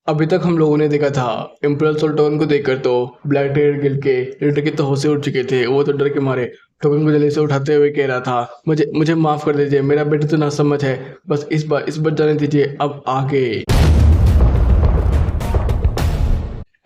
अभी तक हम लोगों ने देखा था इम्परल सुल्तान को देखकर तो ब्लैक टाइगर गिल्ड के लीडर के तो होश उड़ चुके थे। वो तो डर के मारे टोकन को जल्दी से उठाते हुए कह रहा था, मुझे मुझे माफ कर दीजिए, मेरा बेटा तो नासमझ है, बस इस बार जाने दीजिए। अब आगे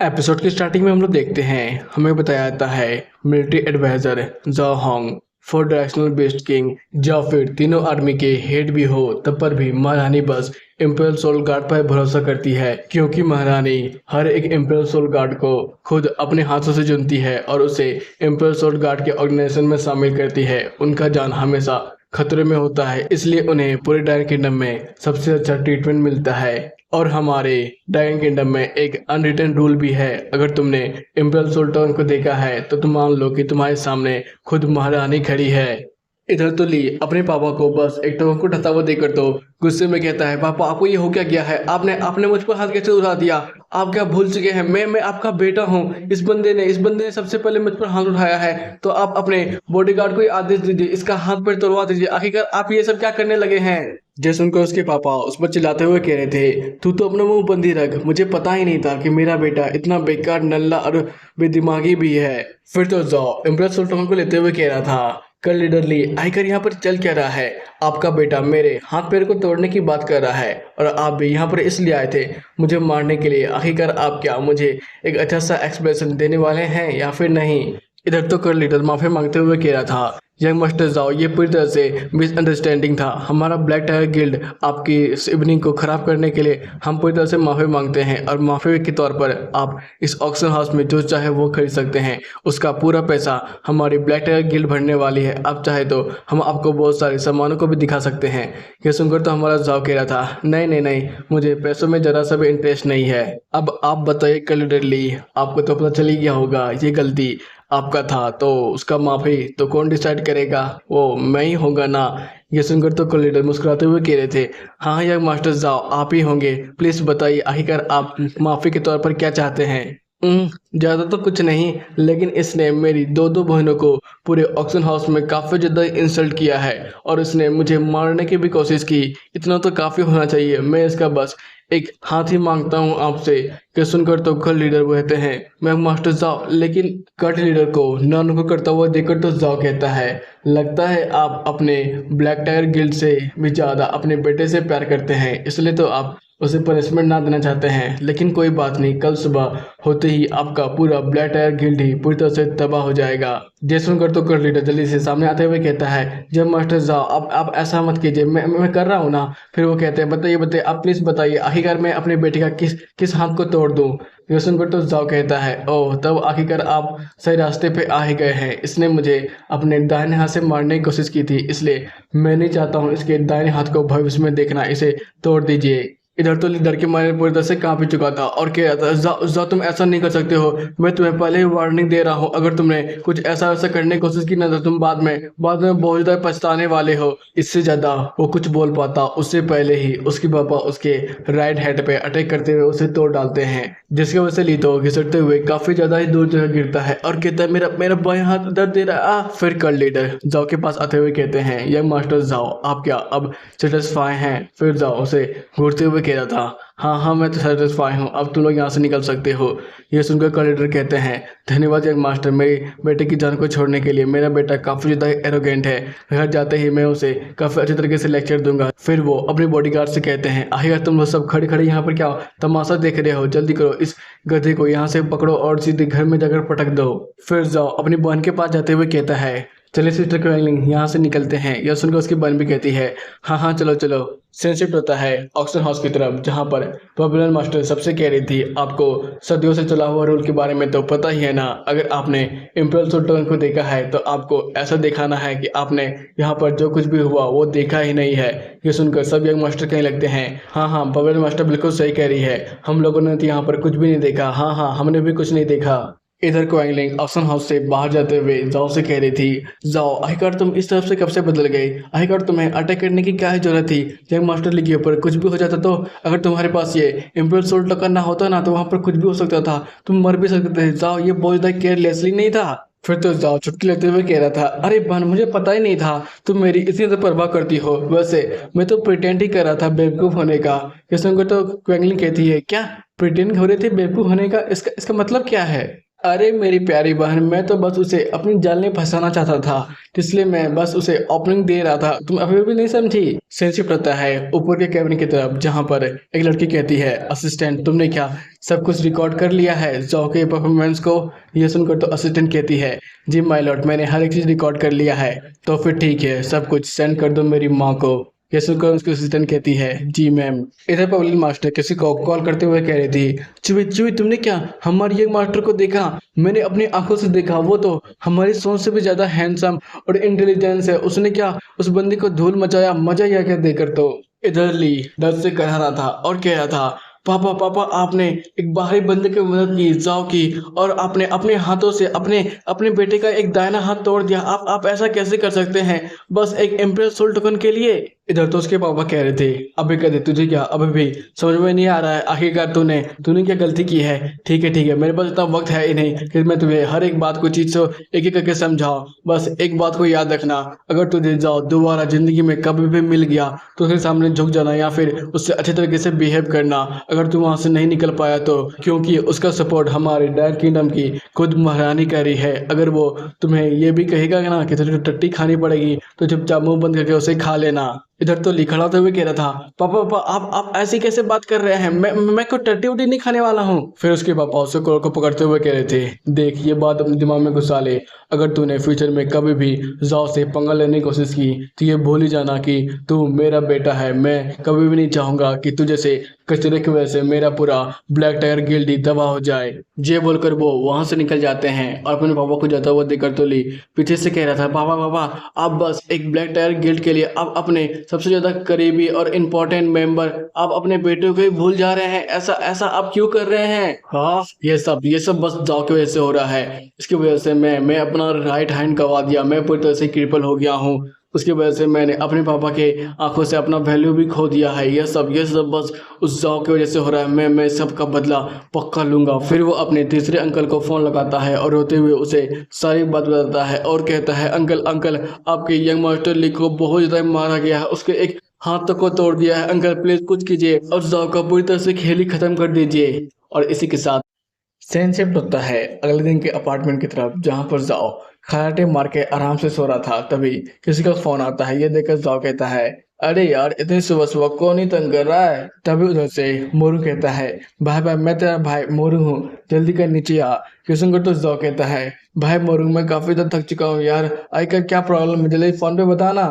एपिसोड की स्टार्टिंग में हम लोग देखते हैं, हमें बताया जाता है मिलिट्री एडवाइजर जाओ Hong, four directional best king, या फिर तीनों आर्मी के हेड भी हो तब पर भी महारानी बस इम्पेरियल सोल गार्ड पर भरोसा करती है, क्योंकि महारानी हर एक इम्पेरियल सोल गार्ड को खुद अपने हाथों से चुनती है और उसे इम्पेरियल सोल गार्ड के ऑर्गेनाइजेशन में शामिल करती है। उनका जान हमेशा खतरे में होता है, इसलिए उन्हें पूरे डायन किंगडम में सबसे अच्छा ट्रीटमेंट मिलता है। और हमारे डायन किंगडम में एक अनरिटन रूल भी है, अगर तुमने इम्पेरियल सुल्तान को देखा है तो तुम मान लो कि तुम्हारे सामने खुद महारानी खड़ी है। इधर तो ली अपने पापा को बस एक टोकन को उठाता हुआ देखकर तो गुस्से में कहता है, पापा आपको ये हो क्या गया है, आपने आपने मुझ पर हाथ कैसे उठा दिया, आप क्या भूल चुके हैं, मैं आपका बेटा हूँ। इस बंदे ने सबसे पहले मुझ पर हाथ उठाया है, तो आप अपने बॉडीगार्ड को ही आदेश दीजिए, इसका हाथ पैर तोड़वा दीजिए, आखिरकार आप ये सब क्या करने लगे हैं। जय सुनकर उसके पापा उस पर चिल्लाते हुए कह रहे थे, तू तो अपना मुंह बंदी रख, मुझे पता ही नहीं था कि मेरा बेटा इतना बेकार नल्ला और बेदिमागी भी है। फिर तो जाओ इम्प्रेस सुल्तान को लेते हुए कह रहा था, कर लीडर ली आखिर यहाँ पर चल क्या रहा है, आपका बेटा मेरे हाथ पैर को तोड़ने की बात कर रहा है और आप भी यहाँ पर इसलिए आए थे मुझे मारने के लिए। आखिरकार आप क्या मुझे एक अच्छा सा एक्सप्रेशन देने वाले हैं या फिर नहीं। इधर तो कर लीडर माफी मांगते हुए कह रहा था, यंग मास्टर जाओ, ये पूरी तरह से मिसअंडरस्टैंडिंग था, हमारा ब्लैक टाइगर गिल्ड आपकी इस इवनिंग को खराब करने के लिए हम पूरी तरह से माफी मांगते हैं और माफी के तौर पर आप इस ऑक्शन हाउस में जो चाहे वो खरीद सकते हैं, उसका पूरा पैसा हमारी ब्लैक टाइगर गिल्ड भरने वाली है। आप चाहे तो हम आपको बहुत सारे सामानों को भी दिखा सकते हैं। ये सुनकर तो हमारा जाओ कह रहा था, नहीं नहीं नहीं, मुझे पैसों में जरा सा भी इंटरेस्ट नहीं है। अब आप बताइए कर लीडर ली, आपको तो पता चल ही गया होगा ये गलती आपका था, तो उसका माफी तो कौन डिसाइड करेगा, वो मैं ही होगा ना। ये सुनकर तो को लीडर मुस्कुराते हुए कह रहे थे, हाँ यंग मास्टर जाओ आप ही होंगे, प्लीज बताइए आखिरकार आप माफी के तौर पर क्या चाहते हैं। ज्यादा तो कुछ नहीं, लेकिन इसने मेरी दो दो बहनों को पूरे ऑक्शन हाउस में काफी ज्यादा इंसल्ट किया है और इसने मुझे मारने की भी कोशिश की, इतना तो काफी होना चाहिए, मैं इसका बस एक हाथ ही मांगता हूँ आपसे। कि सुनकर तो कट लीडर कहते हैं, मैं मास्टर जाओ, लेकिन कट लीडर को नॉन को करता हुआ देखकर तो जाओ कहता है, लगता है आप अपने ब्लैक टाइगर गिल्ड से भी ज्यादा अपने बेटे से प्यार करते हैं, इसलिए तो आप उसे पनिशमेंट ना देना चाहते हैं। लेकिन कोई बात नहीं, कल सुबह होते ही आपका पूरा ब्लैक टाइगर गिल्ड ही पूरी तरह से तबाह हो जाएगा। जय सुनकर तो कर लीडर जल्दी से सामने आते हुए कहता है, जब मास्टर जाओ आप ऐसा मत कीजिए, मैं कर रहा हूँ ना। फिर वो कहते हैं, बताइए बताइए आप प्लीज बताइए आखिरकार मैं अपने बेटे का किस किस हाथ को तोड़ दूँ। ये सुनकर तो जाओ कहता है, ओह तब आखिरकार आप सही रास्ते पे आ ही गए हैं, इसने मुझे अपने दाहिने हाथ से मारने की कोशिश की थी, इसलिए मैं नहीं चाहता हूँ इसके दाहिने हाथ को भविष्य में देखना, इसे तोड़ दीजिए। इधर तो डर के मारे पूरी तरह से कांप चुका था और कह रहा था, जाओ तुम ऐसा नहीं कर सकते हो, मैं तुम्हें पहले ही वार्निंग दे रहा हूँ, अगर तुमने कुछ ऐसा वैसा करने की कोशिश की ना तो तुम बाद में बहुत ज़्यादा पछताने वाले हो। इससे ज़्यादा वो कुछ बोल पाता उससे पहले ही उसके पापा उसके राइट हेड पे अटैक करते हुए उसे तोड़ डालते हैं, जिसकी वजह से लीतो घिसटते हुए काफ़ी ज़्यादा ही दूर जगह गिरता है और कहता है, मेरा मेरा बाएं हाथ दर्द दे रहा है। फिर कर लीडर जाओ के पास आते हुए कहते हैं, यंग मास्टर जाओ आप क्या अब सेटिस्फाई हैं। फिर जाओ उसे घूरते हुए कह रहा था, हाँ मैं तो सेटिस्फाई हूँ, अब तुम लोग यहाँ से निकल सकते हो। ये सुनकर कलेक्टर कहते हैं, धन्यवाद यंग मास्टर, मेरे बेटे की जान को छोड़ने के लिए, मेरा बेटा काफ़ी ज़्यादा एरोगेंट है, घर जाते ही मैं उसे काफ़ी अच्छी तरीके से लेक्चर दूंगा। फिर वो अपने बॉडीगार्ड से कहते हैं, आखिर तुम लोग सब खड़े खड़े यहाँ पर क्या तमाशा देख रहे हो, जल्दी करो, इस गधे को यहाँ से पकड़ो और सीधे घर में जाकर पटक दो। फिर जाओ अपनी बहन के पास जाते हुए कहता है, चलिए सिस्टर क्वेंगलिंग यहाँ से निकलते हैं। यह सुनकर उसकी बहन भी कहती है, हाँ चलो चलो। सेंसिटिव होता है ऑक्शन हाउस की तरफ, जहाँ पर पॉपुलर मास्टर सबसे कह रही थी, आपको सदियों से चला हुआ रूल के बारे में तो पता ही है ना, अगर आपने इम्पेरियल सुल्तान को देखा है तो आपको ऐसा दिखाना है कि आपने यहाँ पर जो कुछ भी हुआ वो देखा ही नहीं है। ये सुनकर सब यंग मास्टर कहने लगते हैं, हाँ पॉपुलर मास्टर बिल्कुल सही कह रही है, हम लोगों ने तो यहाँ पर कुछ भी नहीं देखा, हाँ हमने भी कुछ नहीं देखा। इधर क्वेंगलिंग ऑक्शन हाउस से बाहर जाते हुए जाओ से कह रही थी, जाओ आखिरकार तुम इस तरफ से कब से बदल गए, आखिरकार तुम्हें अटैक करने की क्या ही जरूरत थी, यंग मास्टर ली के ऊपर कुछ भी हो जाता तो, अगर तुम्हारे पास ये इम्पेरियल सोल्ट करना होता ना तो वहाँ पर कुछ भी हो सकता था, तुम मर भी सकते थे। जाओ ये बहुत ज़्यादा केयरलेसली नहीं था। फिर तो जाओ चुटकी लेते हुए कह रहा था, अरे बहन मुझे पता ही नहीं था तुम मेरी इतनी तो परवाह करती हो। वैसे मैं तो प्रिटेंड ही कर रहा था बेवकूफ होने का। किशन को तो क्वेंगलिन कहती है, क्या प्रिटेंड हो रहे थे बेवकूफ होने का, इसका इसका मतलब क्या है? अरे मेरी प्यारी बहन, मैं तो बस उसे अपनी जाल में फंसाना चाहता था, इसलिए मैं बस उसे ओपनिंग दे रहा था। तुम अभी भी नहीं समझी? सेंसिप रहता है ऊपर के कैबिन की तरफ, जहां पर एक लड़की कहती है, असिस्टेंट तुमने क्या सब कुछ रिकॉर्ड कर लिया है जॉ के परफॉर्मेंस को? ये सुनकर तो असिस्टेंट कहती है, जी माय लॉर्ड मैंने हर एक चीज रिकॉर्ड कर लिया है। तो फिर ठीक है, सब कुछ सेंड कर दो मेरी माँ को। ये सुनकर उसकी असिस्टेंट कहती है, जी मैम। इधर पब्लिक मास्टर किसी को कॉल करते हुए कह रही थी, चुई चुई तुमने क्या हमारे ये मास्टर को देखा? मैंने अपनी आंखों से देखा, वो तो हमारी सोच से भी ज्यादा हैंडसम और इंटेलिजेंस है। उसने क्या उस बंदी को धूल मचाया, मजा ही आ गया देखकर तो। इधर ली डर से कह रहा था और कह रहा था, पापा पापा आपने एक बाहरी बंदे की मदद की, जाओ की, और आपने अपने हाथों से अपने अपने बेटे का एक दाहिना हाथ तोड़ दिया। आप ऐसा कैसे कर सकते हैं बस एक इम्प्रेस सोल टोकन के लिए? इधर तो उसके पापा कह रहे थे, अबे कदे तुझे क्या अभी भी समझ में नहीं आ रहा है? आखिरकार तूने तूने क्या गलती की है? ठीक है मेरे पास इतना वक्त है ही नहीं कि मैं तुम्हें हर एक बात को चीज को एक एक करके समझाऊं। बस एक बात को याद रखना, अगर तुझे जाओ दोबारा जिंदगी में कभी भी मिल गया तो उसके सामने झुक जाना या फिर उससे अच्छे तरीके से बिहेव करना। अगर तू वहां से नहीं निकल पाया तो क्योंकि उसका सपोर्ट हमारे डार्क किंगडम की खुद महारानी कर रही है। अगर वो तुम्हें ये भी कहेगा ना कि तुझे टट्टी खानी पड़ेगी तो चुपचाप मुंह बंद करके उसे खा लेना। इधर तो लिखड़ा होते हुए कह रहा था, पापा पापा आप ऐसी कैसे बात कर रहे हैं? मैं कोई टट्टी उट्टी नहीं खाने वाला हूँ। फिर उसके पापा उसे कोल को पकड़ते हुए कह रहे थे, देख ये बात अपने दिमाग में घुसा ले, अगर तूने फ्यूचर में कभी भी जाओ से पंगा लेने की कोशिश की तो ये भूल ही जाना कि तू मेरा बेटा है। मैं कभी भी नहीं चाहूंगा कि तुझे से कचरे की वजह से मेरा पूरा ब्लैक टाइगर गिल्ड ही तबाह हो जाए। ये बोलकर वो वहां से निकल जाते हैं और अपने पापा को जाता हुआ देखकर तो ली पीछे से कह रहा था, पापा पापा आप बस एक ब्लैक टाइगर गिल्ड के लिए आप अपने सबसे ज्यादा करीबी और इम्पोर्टेंट मेंबर आप अपने बेटे को ही भूल जा रहे हैं। ऐसा ऐसा आप क्यों कर रहे हैं? हाँ ये सब बस जाओ की वजह से हो रहा है। इसकी वजह से मैं अपना राइट हैंड गवा दिया, मैं पूरी तरह से क्रिपल हो गया हूँ। उसकी वजह से मैंने अपने पापा के आंखों से अपना वैल्यू भी खो दिया है। ये सब बस उस जाओ की वजह से हो रहा है। मैं सबका बदला पक्का लूंगा। फिर वो अपने तीसरे अंकल को फोन लगाता है और रोते हुए उसे सारी बात बताता है और कहता है, अंकल अंकल आपके यंग मास्टर ली को बहुत ज़्यादा मारा गया है, उसके एक हाथ तक को तोड़ दिया है। अंकल प्लीज कुछ कीजिए और जाओ का पूरी तरह से खेल ही खत्म कर दीजिए। और इसी के साथ सीन शिफ्ट होता है अगले दिन के अपार्टमेंट की तरफ, जहां पर जाओ खराटे मार के आराम से सो रहा था। तभी किसी का फोन आता है। ये देखकर जाओ कहता है, अरे यार इतनी सुबह सुबह कौन ही तंग कर रहा है? तभी उधर से मोरू कहता है, भाई भाई मैं तेरा भाई मोरू हूँ, जल्दी कर नीचे आ। किशन को तो जाओ कहता है, भाई मोरू मैं काफी ज्यादा थक चुका हूँ यार, आई का क्या प्रॉब्लम है जल्दी फोन पे बताना।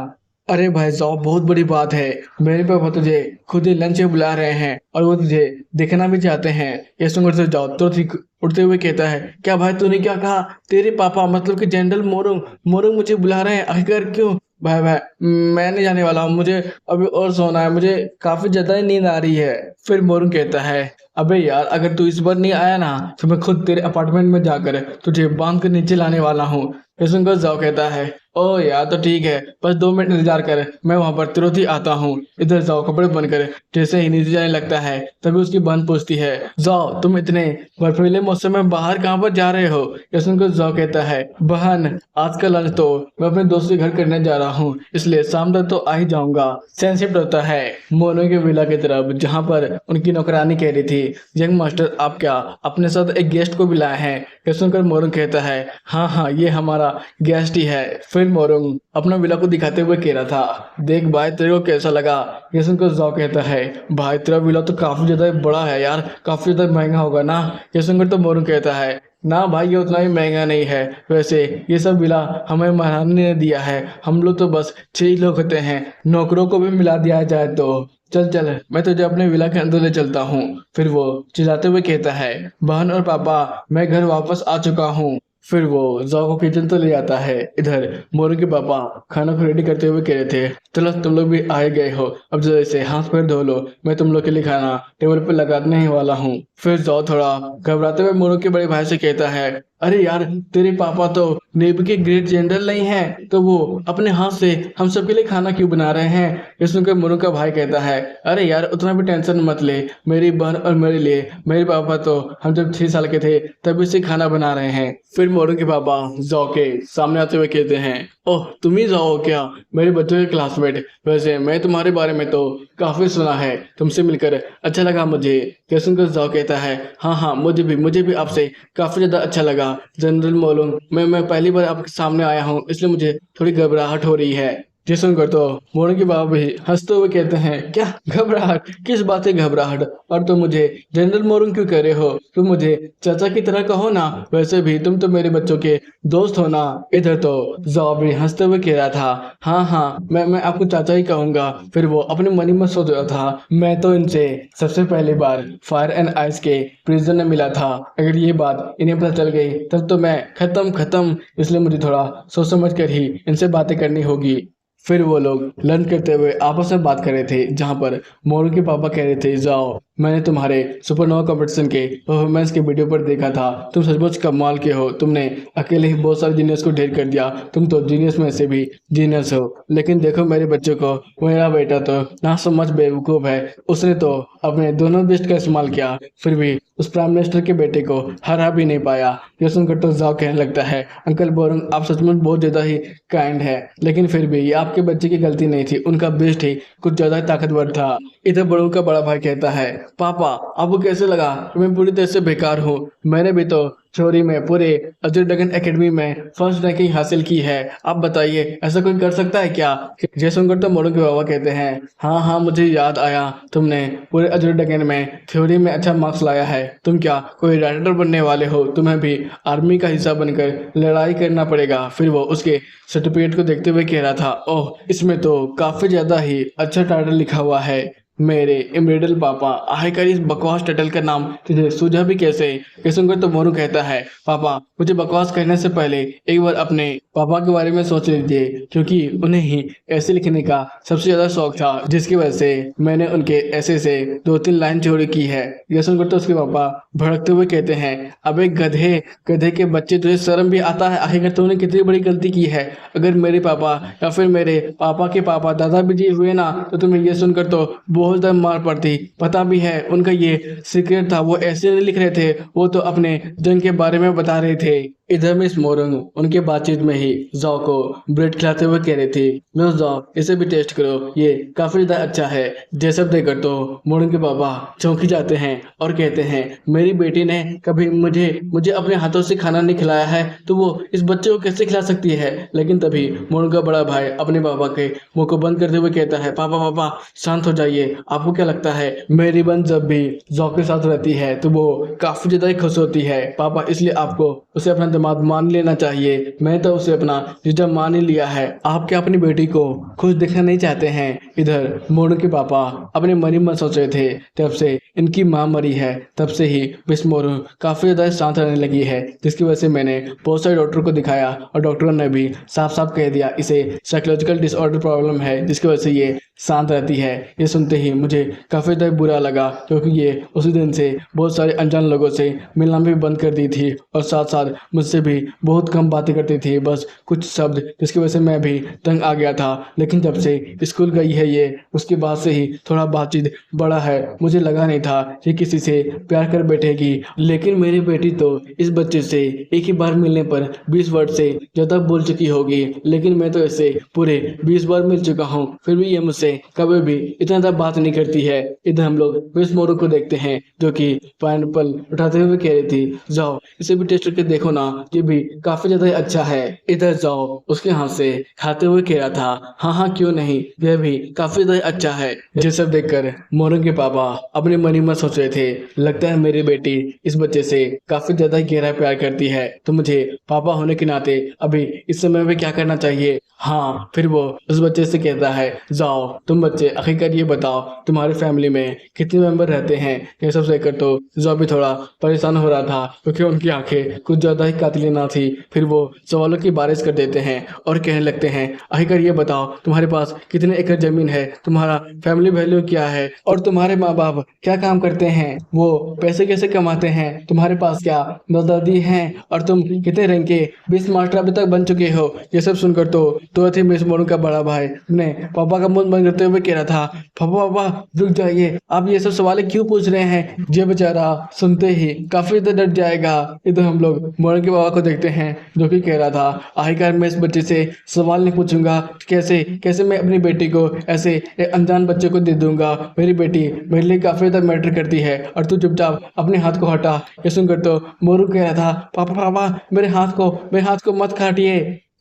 अरे भाई साहब बहुत बड़ी बात है, मेरे पापा तुझे खुद ही लंच में बुला रहे हैं और वो तुझे देखना भी चाहते हैं। ये सुनकर से जाओ तो ठीक उठते हुए कहता है, क्या भाई तूने क्या कहा? तेरे पापा मतलब कि जनरल मोरुंग मोरुंग मुझे बुला रहे हैं, आखिर क्यों? भाई भाई मैं नहीं जाने वाला हूँ, मुझे अभी और सोना है, मुझे काफी ज्यादा ही नींद आ रही है। फिर मोरुंग कहता है, अबे यार अगर तू इस बार नहीं आया ना तो मैं खुद तेरे अपार्टमेंट में जाकर तुझे बांध कर नीचे लाने वाला हूँ। ये सुनकर जाओ कहता है, ओ यार तो ठीक है, बस 2 मिनट इंतजार कर, मैं वहां पर तुरंत ही आता हूँ। इधर जाओ कपड़े बनकर जैसे ही नीचे जाने लगता है तभी उसकी बहन पूछती है, जाओ तुम इतने बर्फीले मौसम में बाहर कहाँ पर जा रहे हो? ये सुनकर जाओ कहता है, बहन आज का लंच तो मैं अपने दोस्त के घर करने जा रहा हूँ, इसलिए शाम तक तो आ ही जाऊंगा। सेंसिप्ट होता है मोनो के विला की तरफ, जहाँ पर उनकी नौकरानी कह रही थी, यंग मास्टर आप क्या अपने साथ एक गेस्ट को बुलाए हैं? ये सुनकर मोरुंग कहता है, हाँ हाँ ये हमारा गेस्ट ही है। फिर मोरुंग अपना विला को दिखाते हुए कह रहा था, देख भाई तेरे को कैसा लगा? ये सुनकर जाओ कहता है, भाई तेरा विला तो काफी ज्यादा बड़ा है यार, काफी ज्यादा महंगा होगा ना? ये सुनकर तो मोरुंग कहता है, ना भाई ये उतना ही महंगा नहीं है, वैसे ये सब विला हमें महारानी ने दिया है, हम लोग तो बस 6 लोग होते हैं, नौकरों को भी मिला दिया जाए तो चल चल मैं तुझे अपने विला के अंदर ले चलता हूँ। फिर वो चिल्लाते हुए कहता है, बहन और पापा मैं घर वापस आ चुका हूँ। फिर वो जाओ को किचन तो ले आता है। इधर मोरू के पापा खाना को रेडी करते हुए कह रहे थे, चलो तुम लोग भी आ गए हो, अब जैसे हाथ पैर धो लो, मैं तुम लोग के लिए खाना टेबल पर लगाने ही वाला हूँ। फिर जाओ थोड़ा घबराते हुए मोरू के बड़े भाई से कहता है, अरे यार, तेरे पापा तो नेवी के ग्रेट जनरल नहीं हैं, तो वो अपने हाथ से हम सबके लिए खाना क्यों बना रहे हैं? ये सुनकर मोनू का भाई कहता है, अरे यार उतना भी टेंशन मत ले, मेरी बहन और मेरे लिए मेरे पापा तो हम जब 6 साल के थे तभी से खाना बना रहे हैं। फिर मोनू के पापा जाओ के सामने आते हुए कहते हैं, ओह तुम ही जाओ क्या, मेरे बच्चों के क्लासमेट? वैसे मैं तुम्हारे बारे में तो काफी सुना है, तुमसे मिलकर अच्छा लगा मुझे। क्या सुनकर जाओ कहता है, हाँ हाँ मुझे भी आपसे काफी ज्यादा अच्छा लगा जनरल मोलून। मैं पहली बार आपके सामने आया हूँ, इसलिए मुझे थोड़ी घबराहट हो रही है। ये सुनकर तो मोरू के बाबा भी हंसते हुए कहते हैं, क्या घबराहट? किस बात की घबराहट? और तुम मुझे जनरल मोरू क्यों कह रहे हो? तुम मुझे चाचा की तरह कहो ना, वैसे भी तुम तो मेरे बच्चों के दोस्त हो ना। इधर तो जाओ भी हंसते हुए कह रहा था, हाँ हाँ मैं आपको चाचा ही कहूंगा। फिर वो अपने मन ही में सोच रहा था, मैं तो इनसे सबसे पहली बार फायर एंड आइस के प्रिजन में मिला था, अगर ये बात इन्हें पता चल गई तब तो मैं खत्म खत्म, इसलिए मुझे थोड़ा सोच समझ कर ही इनसे बातें करनी होगी। फिर वो लोग लंच करते हुए आपस में बात कर रहे थे, जहां पर मोरू के पापा कह रहे थे, जाओ मैंने तुम्हारे सुपरनोवा कंपटीशन के परफॉर्मेंस के वीडियो पर देखा था, तुम सचमुच कमाल के हो, तुमने अकेले ही बहुत सारे जीनियस को ढेर कर दिया, तुम तो जीनियस में से भी जीनियस हो। लेकिन देखो मेरे बच्चों को, मेरा बेटा तो ना समझ बेवकूफ है, उसने तो अपने दोनों बेस्ट का इस्तेमाल किया, फिर भी उस प्राइम मिनिस्टर के बेटे को हरा भी नहीं पाया। ये सुनकर तो जाओ कहने लगता है, अंकल बोरंग आप सचमुच बहुत ज्यादा ही काइंड है, लेकिन फिर भी ये आपके बच्चे की गलती नहीं थी, उनका बेस्ट ही कुछ ज्यादा ताकतवर था। इधर बड़ों का बड़ा भाई कहता है, पापा आपको कैसे लगा कि मैं पूरी तरह से बेकार हूँ? मैंने भी तो थ्योरी में पूरे अजय ड्रैगन एकेडमी में फर्स्ट रैंकिंग हासिल की है, आप बताइए ऐसा कोई कर सकता है क्या? जय शंकर तो मोरू के बाबा कहते हैं, हाँ हाँ मुझे याद आया, तुमने पूरे अजय ड्रैगन में थ्योरी में अच्छा मार्क्स लाया है, तुम क्या कोई राइटर बनने वाले हो? तुम्हें भी आर्मी का हिस्सा बनकर लड़ाई करना पड़ेगा। फिर वो उसके सर्टिफिकेट को देखते हुए कह रहा था, ओह इसमें तो काफी ज्यादा ही अच्छा टाइटल लिखा हुआ है। मेरे इमरिडल पापा, आखिरकार इस बकवास टाइटल का नाम तुझे सूझा भी कैसे? ये सुनकर तो मोरू कहता है, पापा मुझे बकवास कहने से पहले एक बार अपने पापा के बारे में सोच लीजिए, क्योंकि उन्हें ही ऐसे लिखने का सबसे ज्यादा शौक था, जिसकी वजह से मैंने उनके ऐसे से 2-3 लाइन चोरी की है। यह सुनकर तो उसके पापा भड़कते हुए कहते हैं, अबे गधे गधे के बच्चे, तुझे शर्म भी आता है? आखिरकार तूने कितनी बड़ी गलती की है। अगर मेरे पापा या फिर मेरे पापा के पापा दादा भी जी हुए ना, तो तुम्हें यह सुनकर तो बहुत ज्यादा मार पड़ती। पता भी है उनका ये सीक्रेट था, वो ऐसे नहीं लिख रहे थे, वो तो अपने जंग के बारे में बता रहे थे। इधर मिस मोरंग उनके बातचीत में ही जाओ को ब्रेड खिलाते हुए कह रही थी, लो जाओ इसे भी टेस्ट करो, ये काफी ज्यादा अच्छा है। जैसे देखकर तो मोरंग के पापा चौंकी जाते हैं और कहते हैं, मेरी बेटी ने कभी मुझे मुझे अपने हाथों से खाना नहीं खिलाया है, तो वो इस बच्चे को कैसे खिला सकती है? लेकिन तभी मोरंग का बड़ा भाई अपने पापा के मुंह को बंद करते हुए कहता है, पापा पापा शांत हो जाइए, आपको क्या लगता है मेरी बहन जब भी जॉ के साथ रहती है तो वो काफी ज्यादा ही खुश होती है पापा, इसलिए आपको उसे अपना दामाद मान लेना चाहिए। मैं तो उसे अपना जीजा मान ही लिया है, आप क्या अपनी बेटी को खुश देखना नहीं चाहते हैं? इधर मोरू के पापा अपने मन ही मन सोच रहे थे, जब से इनकी माँ मरी है तब से ही मिस मोरू काफी ज्यादा शांत रहने लगी है, जिसकी वजह से मैंने बहुत सारे डॉक्टर को दिखाया और डॉक्टरों ने भी साफ साफ कह दिया इसे साइकोलॉजिकल डिसऑर्डर प्रॉब्लम है, जिसकी वजह से ये शांत रहती है। ये सुनते ही मुझे काफी ज्यादा बुरा लगा, क्योंकि ये उसी दिन से बहुत सारे अनजान लोगों से मिलना भी बंद कर दी थी और साथ साथ मुझसे भी बहुत कम बातें करती थी, बस कुछ शब्द, जिसकी वजह से मैं भी तंग आ गया था। लेकिन जब से स्कूल गई है ये, उसके बाद से ही थोड़ा बातचीत बड़ा है, मुझे लगा नहीं था कि किसी से प्यार कर बैठेगी, लेकिन मेरी बेटी तो इस बच्चे से एक ही बार मिलने पर 20 वर्ड से ज्यादा बोल चुकी होगी, लेकिन मैं तो इसे पूरे 20 बार मिल चुका हूँ, फिर भी ये मुझसे कभी भी इतना ज्यादा बात नहीं करती है। इधर हम लोग मिस मोरू को देखते हैं, जो कि पाइनएप्पल उठाते हुए कह रही थी, जाओ इसे भी टेस्ट करके देखो ना, ये भी काफी ज्यादा अच्छा है। इधर जाओ उसके हाथ से खाते हुए कह रहा था, हाँ हाँ क्यों नहीं, यह भी काफी ज्यादा अच्छा है। ये सब देखकर मोरू के पापा अपने मन ही में सोच रहे थे, लगता है मेरी बेटी इस बच्चे से काफी ज्यादा गहरा प्यार करती है, तो मुझे पापा होने के नाते अभी इस समय में क्या करना चाहिए? हाँ, फिर वो उस बच्चे से कहता है, जाओ तुम बच्चे आखिरकार ये बताओ तुम्हारी फैमिली में कितने मेंबर रहते हैं? ये सब देखकर तो जो भी थोड़ा परेशान हो रहा था, क्योंकि उनकी आंखें कुछ ज्यादा ही कातिल ना थी। फिर वो सवालों की बारिश कर देते हैं और कहने लगते हैं, आखिरकार ये बताओ तुम्हारे पास कितने एकड़ जमीन है, तुम्हारा फैमिली वैल्यू क्या है और तुम्हारे माँ बाप क्या काम करते हैं, वो पैसे कैसे कमाते हैं, तुम्हारे पास क्या दादा दादी हैं और तुम कितने रैंक के 20 मास्टर अभी तक बन चुके हो। ये सब सुनकर तो थे मिस मोनू का बड़ा भाई ने पापा का मुंह बंद करते हुए कह रहा था, पापा पापा रुक जाइए, आप ये सब सवाल क्यों पूछ रहे हैं। ये बेचारा सुनते ही काफी ज्यादा डर जाएगा। इधर हम लोग मोनू के बाबा को देखते हैं जो कि कह रहा था, आखिरकार मैं इस बच्चे से सवाल नहीं पूछूंगा, कैसे कैसे मैं अपनी बेटी को ऐसे एक अनजान बच्चे को दे दूंगा। मेरी बेटी मेरे लिए काफी ज्यादा मैटर करती है और तू चुपचाप अपने हाथ को हटा। ये सुनकर तो मोरू कह रहा था, पापा पापा मेरे हाथ को मत काटिए।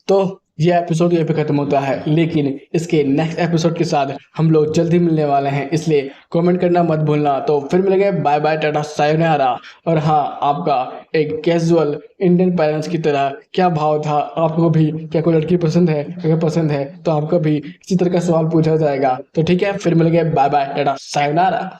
तो ये एपिसोड यहीं पे खत्म होता है, लेकिन इसके नेक्स्ट एपिसोड के साथ हम लोग जल्दी मिलने वाले हैं, इसलिए कमेंट करना मत भूलना। तो फिर मिलेंगे, बाय बाय टाटा सायोनारा। और हाँ, आपका एक कैजुअल इंडियन पेरेंट्स की तरह क्या भाव था, आपको भी क्या कोई लड़की पसंद है, अगर पसंद है तो आपका भी इसी तरह का सवाल पूछा जाएगा। तो ठीक है, फिर मिलेंगे, बाय बाय टाटा सायोनारा।